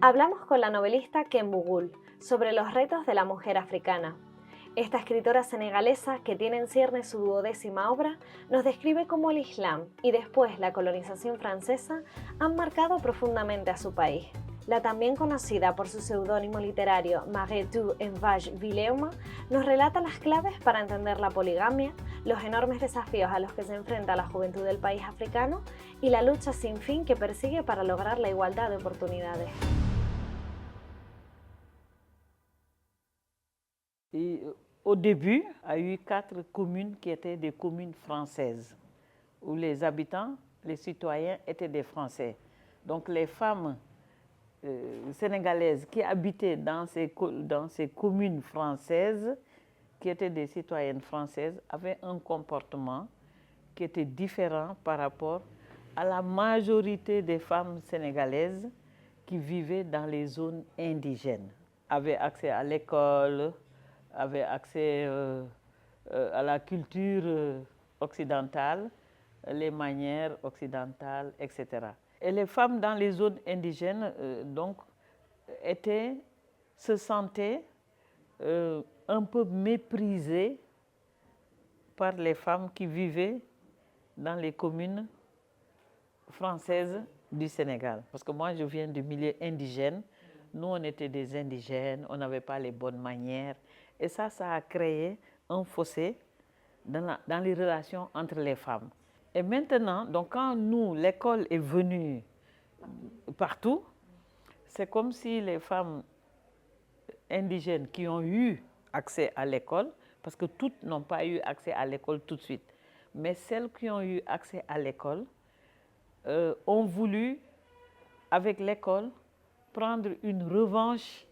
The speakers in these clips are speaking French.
Hablamos con la novelista Ken Bugul sobre los retos de la mujer africana. Esta escritora senegalesa, que tiene en ciernes su 12ª obra, nos describe cómo el Islam y después la colonización francesa han marcado profundamente a su país. La también conocida por su seudónimo literario Marietou Envage Villeuma nos relata las claves para entender la poligamia, los enormes desafíos a los que se enfrenta la juventud del país africano y la lucha sin fin que persigue para lograr la igualdad de oportunidades. Et au début, il y a eu 4 communes qui étaient des communes françaises, où les habitants, les citoyens étaient des Français. Donc les femmes sénégalaises qui habitaient dans ces communes françaises, qui étaient des citoyennes françaises, avaient un comportement qui était différent par rapport à la majorité des femmes sénégalaises qui vivaient dans les zones indigènes, avaient accès à l'école, avaient accès à la culture occidentale, les manières occidentales, etc. Et les femmes dans les zones indigènes se sentaient un peu méprisées par les femmes qui vivaient dans les communes françaises du Sénégal. Parce que moi, je viens du milieu indigène. Nous, on était des indigènes, on n'avait pas les bonnes manières. Et ça a créé un fossé dans les relations entre les femmes. Et maintenant, donc quand l'école est venue partout, c'est comme si les femmes indigènes qui ont eu accès à l'école, parce que toutes n'ont pas eu accès à l'école tout de suite, mais celles qui ont eu accès à l'école ont voulu, avec l'école, prendre une revanche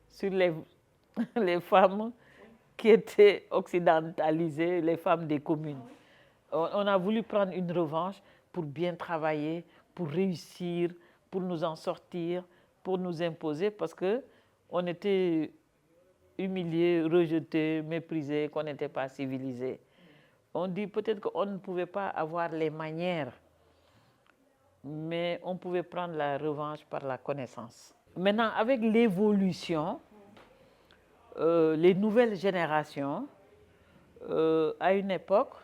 sur les femmes qui étaient occidentalisées, les femmes des communes. On a voulu prendre une revanche pour bien travailler, pour réussir, pour nous en sortir, pour nous imposer, parce qu'on était humiliés, rejetés, méprisés, qu'on n'était pas civilisés. On dit peut-être qu'on ne pouvait pas avoir les manières, mais on pouvait prendre la revanche par la connaissance. Maintenant, avec l'évolution, les nouvelles générations, à une époque,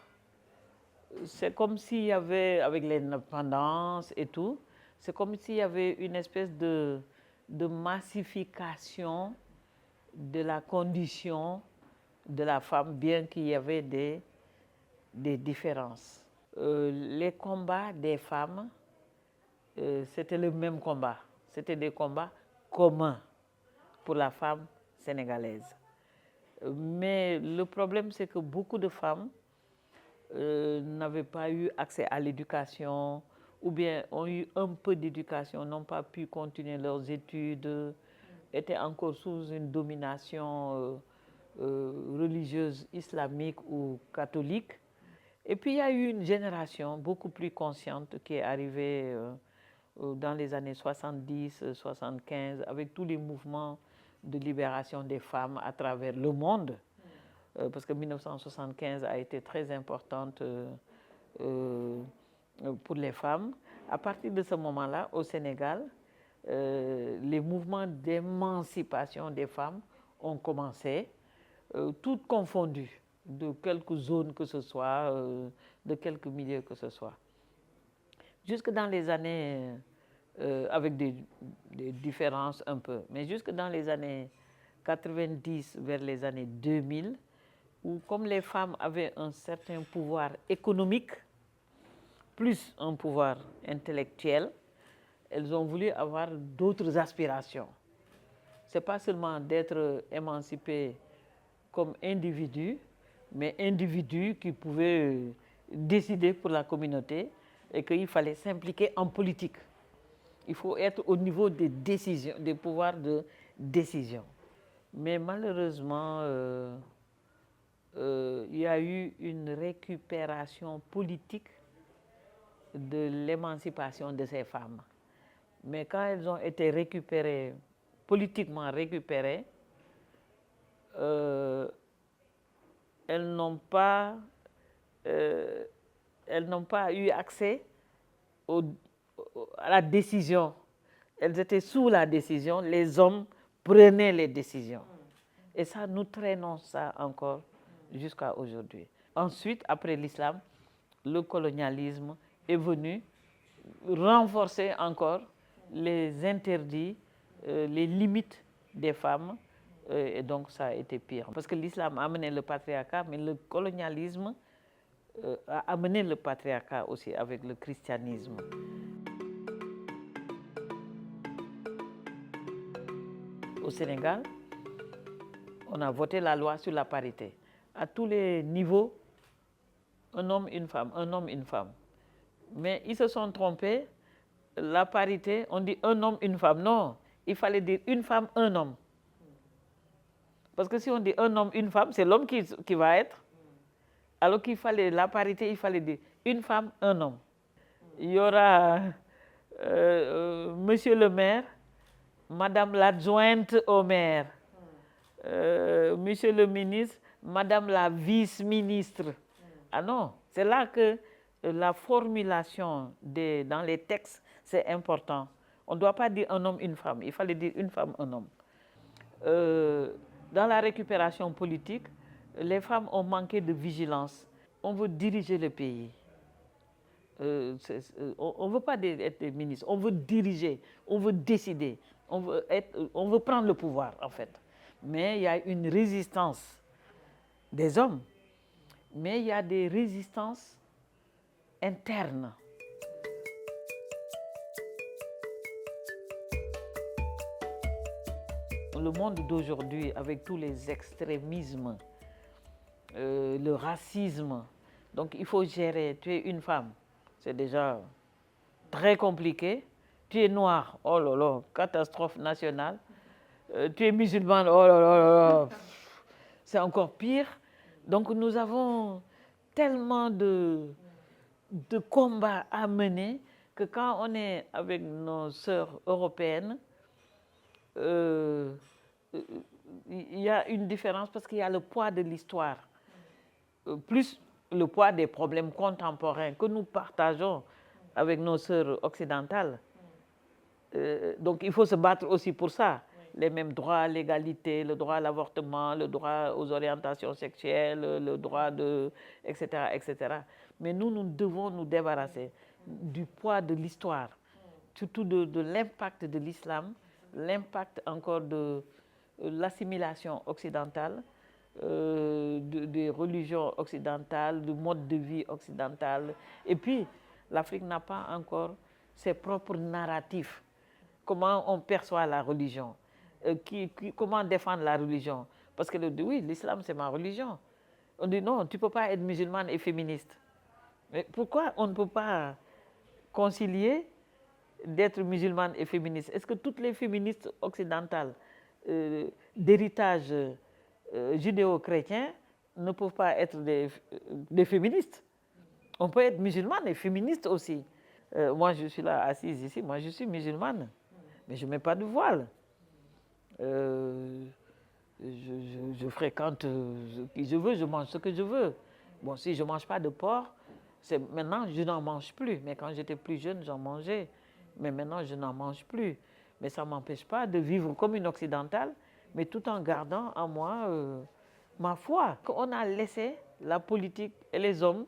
c'est comme s'il y avait, avec l'indépendance et tout, c'est comme s'il y avait une espèce de massification de la condition de la femme, bien qu'il y avait des différences. Les combats des femmes, c'était le même combat. C'était des combats communs pour la femme sénégalaise. Mais le problème, c'est que beaucoup de femmes n'avaient pas eu accès à l'éducation, ou bien ont eu un peu d'éducation, n'ont pas pu continuer leurs études, étaient encore sous une domination religieuse islamique ou catholique. Et puis il y a eu une génération beaucoup plus consciente qui est arrivée dans les années 70, 75, avec tous les mouvements de libération des femmes à travers le monde. Parce que 1975 a été très importante pour les femmes. À partir de ce moment-là, au Sénégal, les mouvements d'émancipation des femmes ont commencé, toutes confondues, de quelques zones que ce soit, de quelques milieux que ce soit. Jusque dans les années, avec des différences un peu, mais jusque dans les années 90 vers les années 2000, où comme les femmes avaient un certain pouvoir économique, plus un pouvoir intellectuel, elles ont voulu avoir d'autres aspirations. Ce n'est pas seulement d'être émancipées comme individus, mais individus qui pouvaient décider pour la communauté et qu'il fallait s'impliquer en politique. Il faut être au niveau des décisions, des pouvoirs de décision. Mais malheureusement, il y a eu une récupération politique de l'émancipation de ces femmes. Mais quand elles ont été récupérées, politiquement récupérées, elles n'ont pas eu accès à la décision. elles étaient sous la décision, les hommes prenaient les décisions. Et ça, nous traînons ça encore jusqu'à aujourd'hui. Ensuite, après l'islam, le colonialisme est venu renforcer encore les interdits, les limites des femmes, et donc ça a été pire. Parce que l'islam a amené le patriarcat, mais le colonialisme a amené le patriarcat aussi avec le christianisme. Au Sénégal, on a voté la loi sur la parité. À tous les niveaux, un homme, une femme, un homme, une femme. Mais ils se sont trompés. La parité, on dit un homme, une femme. Non, il fallait dire une femme, un homme. Parce que si on dit un homme, une femme, c'est l'homme qui va être. Alors qu'il fallait la parité, il fallait dire une femme, un homme. Il y aura monsieur le maire, madame l'adjointe au maire, monsieur le ministre, madame la vice-ministre. Ah non, c'est là que la formulation dans les textes, c'est important. On ne doit pas dire un homme, une femme. Il fallait dire une femme, un homme. Dans la récupération politique, les femmes ont manqué de vigilance. On veut diriger le pays. On ne veut pas être des ministres, on veut diriger, on veut décider, on veut prendre le pouvoir en fait. Mais il y a une résistance des hommes, mais il y a des résistances internes. Le monde d'aujourd'hui, avec tous les extrémismes, le racisme, donc il faut gérer. Tu es une femme, c'est déjà très compliqué. Tu es noire, oh là là, catastrophe nationale. Tu es musulmane, oh là là là là, c'est encore pire. Donc nous avons tellement de combats à mener que quand on est avec nos sœurs européennes, il y a une différence parce qu'il y a le poids de l'histoire, plus le poids des problèmes contemporains que nous partageons avec nos sœurs occidentales. Donc il faut se battre aussi pour ça. Les mêmes droits, l'égalité, le droit à l'avortement, le droit aux orientations sexuelles, le droit de... etc., etc. Mais nous devons nous débarrasser du poids de l'histoire, surtout de l'impact de l'islam, l'impact encore de l'assimilation occidentale, des religions occidentales, du mode de vie occidental. Et puis, l'Afrique n'a pas encore ses propres narratifs. Comment on perçoit la religion, comment défendre la religion. Parce que oui, l'islam c'est ma religion. On dit non, tu ne peux pas être musulmane et féministe. Mais pourquoi on ne peut pas concilier d'être musulmane et féministe? Est-ce que toutes les féministes occidentales d'héritage judéo-chrétien ne peuvent pas être des féministes? On peut être musulmane et féministe aussi. Moi, je suis là assise ici, moi je suis musulmane, mais je ne mets pas de voile. Je fréquente qui je veux, je mange ce que je veux. Bon, si je ne mange pas de porc, maintenant je n'en mange plus. Mais quand j'étais plus jeune, j'en mangeais. Mais maintenant, je n'en mange plus. Mais ça ne m'empêche pas de vivre comme une occidentale, mais tout en gardant en moi ma foi. On a laissé la politique et les hommes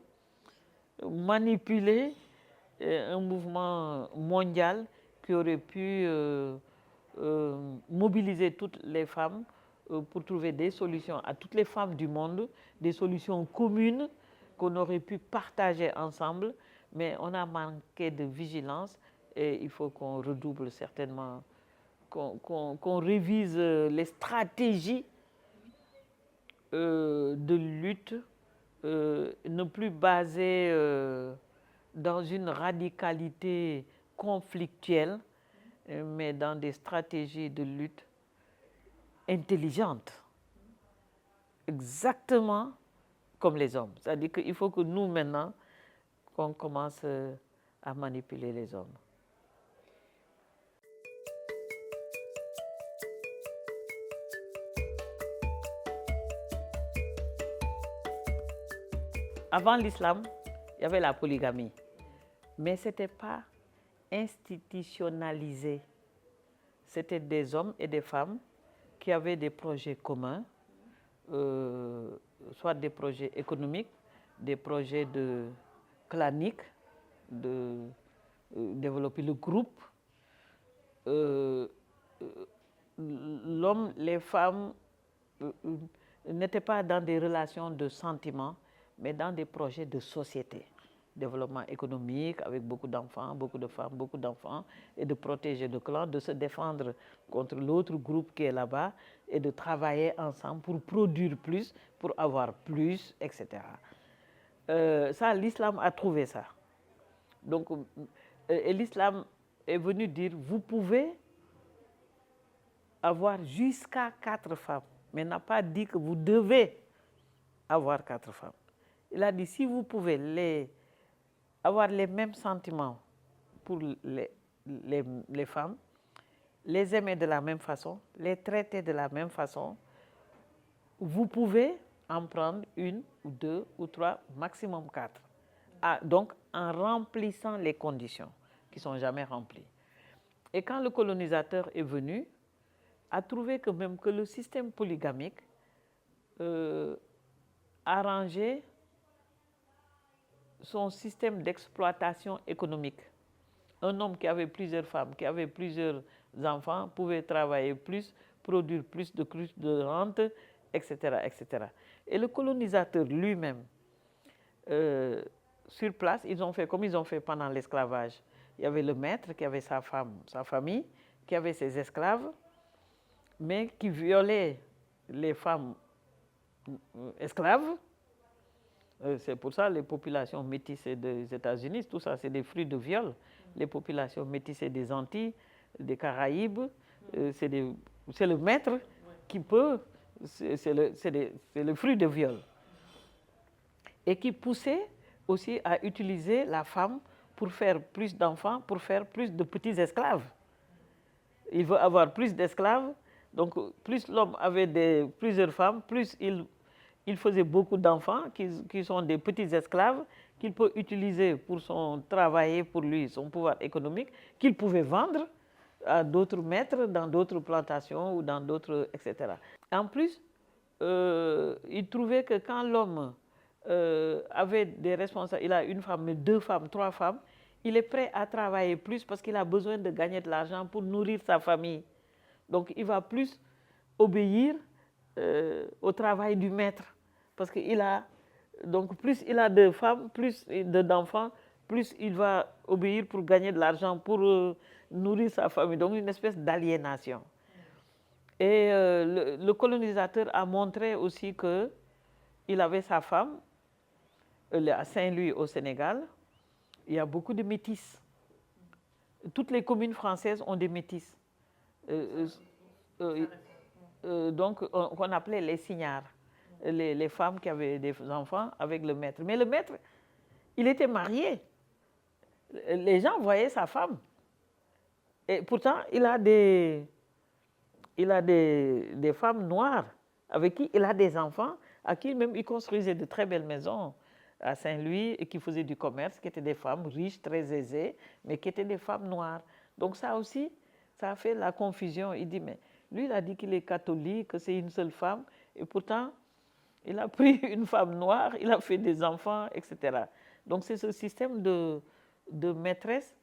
manipuler un mouvement mondial qui aurait pu mobiliser toutes les femmes pour trouver des solutions à toutes les femmes du monde, des solutions communes qu'on aurait pu partager ensemble, mais on a manqué de vigilance et il faut qu'on redouble certainement, qu'on révise les stratégies de lutte, ne plus baser dans une radicalité conflictuelle, mais dans des stratégies de lutte intelligentes, exactement comme les hommes. C'est-à-dire qu'il faut que nous, maintenant, qu'on commence à manipuler les hommes. Avant l'islam, il y avait la polygamie, mais ce n'était pas institutionnalisé. c'était des hommes et des femmes qui avaient des projets communs, soit des projets économiques, des projets claniques, de développer le groupe. L'homme, les femmes n'étaient pas dans des relations de sentiments, mais dans des projets de société. Développement économique avec beaucoup d'enfants, beaucoup de femmes, beaucoup d'enfants, et de protéger le clan, de se défendre contre l'autre groupe qui est là-bas et de travailler ensemble pour produire plus, pour avoir plus, etc. Ça, l'islam a trouvé ça. Donc, l'islam est venu dire, vous pouvez avoir jusqu'à 4 femmes, mais n'a pas dit que vous devez avoir 4 femmes. Il a dit, si vous pouvez avoir les mêmes sentiments pour les femmes, les aimer de la même façon, les traiter de la même façon, vous pouvez en prendre 1 ou 2 ou 3, maximum 4. Donc, en remplissant les conditions qui ne sont jamais remplies. Et quand le colonisateur est venu, a trouvé que même que le système polygamique arrangeait son système d'exploitation économique. Un homme qui avait plusieurs femmes, qui avait plusieurs enfants, pouvait travailler plus, produire plus de rente, etc., etc. Et le colonisateur lui-même, sur place, ils ont fait comme ils ont fait pendant l'esclavage. Il y avait le maître qui avait sa femme, sa famille, qui avait ses esclaves, mais qui violait les femmes esclaves. C'est pour ça les populations métissées des États-Unis, tout ça, c'est des fruits de viol. Les populations métissées des Antilles, des Caraïbes, c'est le maître qui peut, c'est le fruit de viol. Et qui poussait aussi à utiliser la femme pour faire plus d'enfants, pour faire plus de petits esclaves. Il veut avoir plus d'esclaves, donc plus l'homme avait plusieurs femmes, plus il faisait beaucoup d'enfants qui sont des petits esclaves qu'il peut utiliser pour travailler pour lui, son pouvoir économique, qu'il pouvait vendre à d'autres maîtres dans d'autres plantations ou dans d'autres, etc. En plus, il trouvait que quand l'homme avait des responsables, il a 1 femme, mais 2 femmes, 3 femmes, il est prêt à travailler plus parce qu'il a besoin de gagner de l'argent pour nourrir sa famille. Donc il va plus obéir au travail du maître. Parce que plus il a de femmes, plus d'enfants, plus il va obéir pour gagner de l'argent, pour nourrir sa famille. Donc une espèce d'aliénation. Et le colonisateur a montré aussi qu'il avait sa femme, à Saint-Louis au Sénégal. Il y a beaucoup de métis. Toutes les communes françaises ont des métis. Donc, qu'on appelait les signards, les femmes qui avaient des enfants avec le maître. Mais le maître, il était marié. Les gens voyaient sa femme. Et pourtant, il a des femmes noires avec qui il a des enfants, à qui même il construisait de très belles maisons à Saint-Louis et qui faisaient du commerce, qui étaient des femmes riches, très aisées, mais qui étaient des femmes noires. Donc ça aussi, ça a fait la confusion. Il dit, mais lui, il a dit qu'il est catholique, que c'est une seule femme, et pourtant, il a pris une femme noire, il a fait des enfants, etc. Donc c'est ce système de maîtresse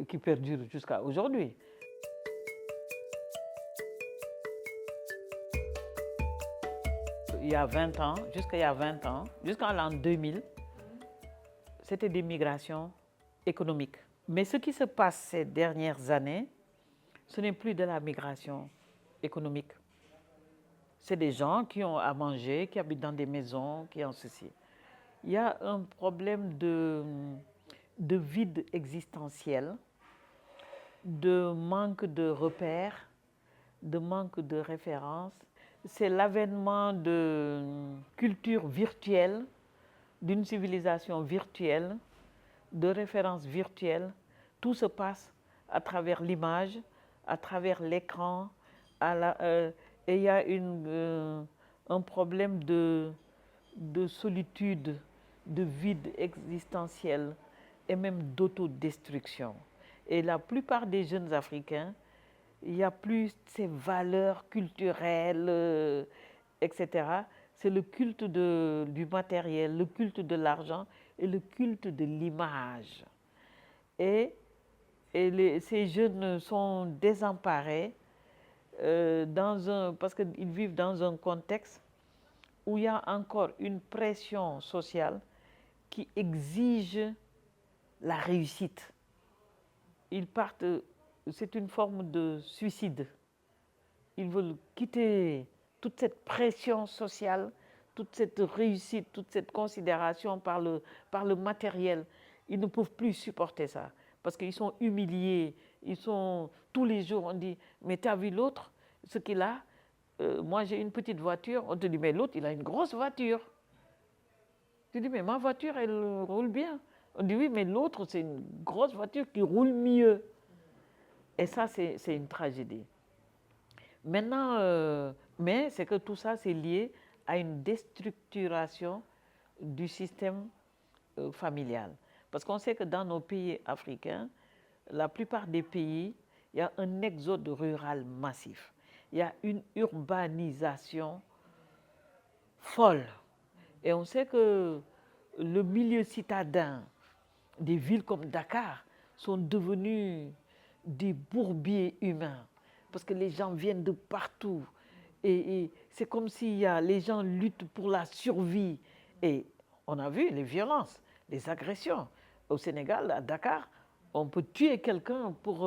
qui perdure jusqu'à aujourd'hui. Il y a 20 ans, jusqu'à l'an 2000, c'était des migrations économiques. Mais ce qui se passe ces dernières années, ce n'est plus de la migration économique. C'est des gens qui ont à manger, qui habitent dans des maisons, qui ont ceci. Il y a un problème de vide existentiel, de manque de repères, de manque de références. C'est l'avènement de culture virtuelle, d'une civilisation virtuelle, de références virtuelles. Tout se passe à travers l'image, à travers l'écran. Et il y a un problème de solitude, de vide existentiel et même d'autodestruction. Et la plupart des jeunes Africains il n'y a plus ces valeurs culturelles, etc. C'est le culte du matériel, le culte de l'argent et le culte de l'image. Et, ces jeunes sont désemparés parce qu'ils vivent dans un contexte où il y a encore une pression sociale qui exige la réussite. Ils partent, c'est une forme de suicide. Ils veulent quitter toute cette pression sociale, toute cette réussite, toute cette considération par le matériel. Ils ne peuvent plus supporter ça parce qu'ils sont humiliés. Tous les jours, on dit, mais tu as vu l'autre, ce qu'il a? Moi, j'ai une petite voiture. On te dit, mais l'autre, il a une grosse voiture. Tu dis, mais ma voiture, elle roule bien. On dit, oui, mais l'autre, c'est une grosse voiture qui roule mieux. Et ça, c'est une tragédie. Maintenant, mais c'est que tout ça, c'est lié à une déstructuration du système familial. Parce qu'on sait que dans nos pays africains, la plupart des pays, il y a un exode rural massif. Il y a une urbanisation folle. Et on sait que le milieu citadin des villes comme Dakar sont devenus des bourbiers humains. Parce que les gens viennent de partout. Et c'est comme si les gens luttent pour la survie. Et on a vu les violences, les agressions. Au Sénégal, à Dakar, on peut tuer quelqu'un pour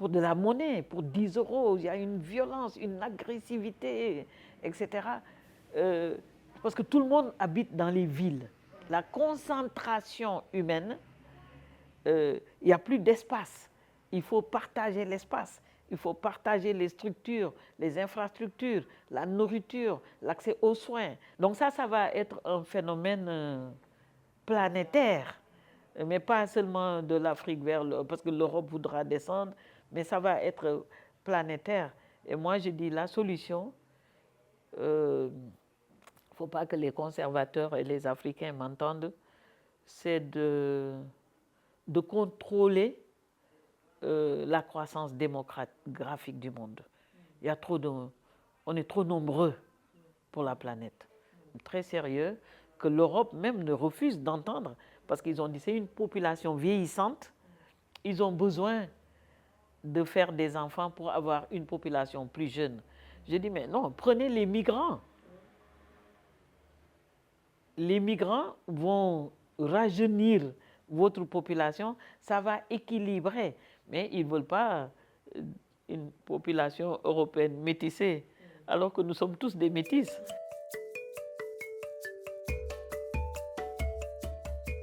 de la monnaie, pour 10 euros. Il y a une violence, une agressivité, etc. Parce que tout le monde habite dans les villes. La concentration humaine, il n'y a plus d'espace. Il faut partager l'espace. Il faut partager les structures, les infrastructures, la nourriture, l'accès aux soins. Donc ça va être un phénomène planétaire, mais pas seulement de l'Afrique parce que l'Europe voudra descendre, mais ça va être planétaire. Et moi, je dis la solution, il ne faut pas que les conservateurs et les Africains m'entendent, c'est de contrôler la croissance démographique du monde. Il y a on est trop nombreux pour la planète. Très sérieux, que l'Europe même ne refuse d'entendre, parce qu'ils ont dit c'est une population vieillissante, ils ont besoin de faire des enfants pour avoir une population plus jeune. Je dis mais non, prenez les migrants. Les migrants vont rajeunir votre population, ça va équilibrer. Mais ils ne veulent pas une population européenne métissée, alors que nous sommes tous des métis.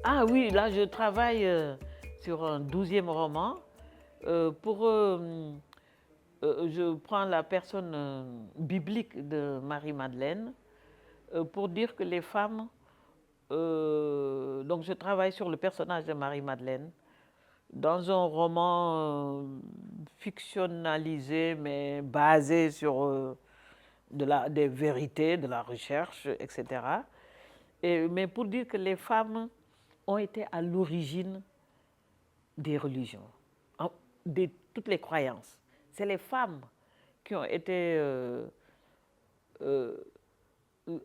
Ah oui, là je travaille sur un 12e roman. Je prends la personne biblique de Marie-Madeleine pour dire que les femmes... donc je travaille sur le personnage de Marie-Madeleine dans un roman fictionnalisé, mais basé sur des vérités, de la recherche, etc. Mais pour dire que les femmes ont été à l'origine des religions, de toutes les croyances. C'est les femmes qui ont été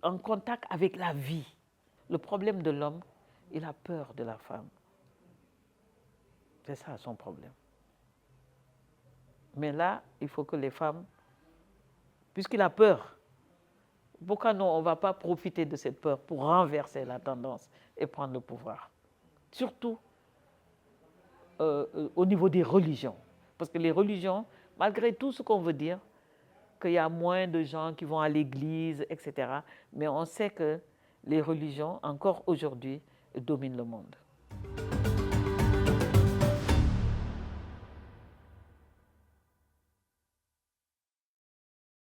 en contact avec la vie. Le problème de l'homme, il a peur de la femme. C'est ça son problème. Mais là, il faut que les femmes, puisqu'il a peur, pourquoi non, on ne va pas profiter de cette peur pour renverser la tendance et prendre le pouvoir? Surtout au niveau des religions. Parce que les religions, malgré tout ce qu'on veut dire, qu'il y a moins de gens qui vont à l'église, etc. Mais on sait que les religions, encore aujourd'hui, dominent le monde.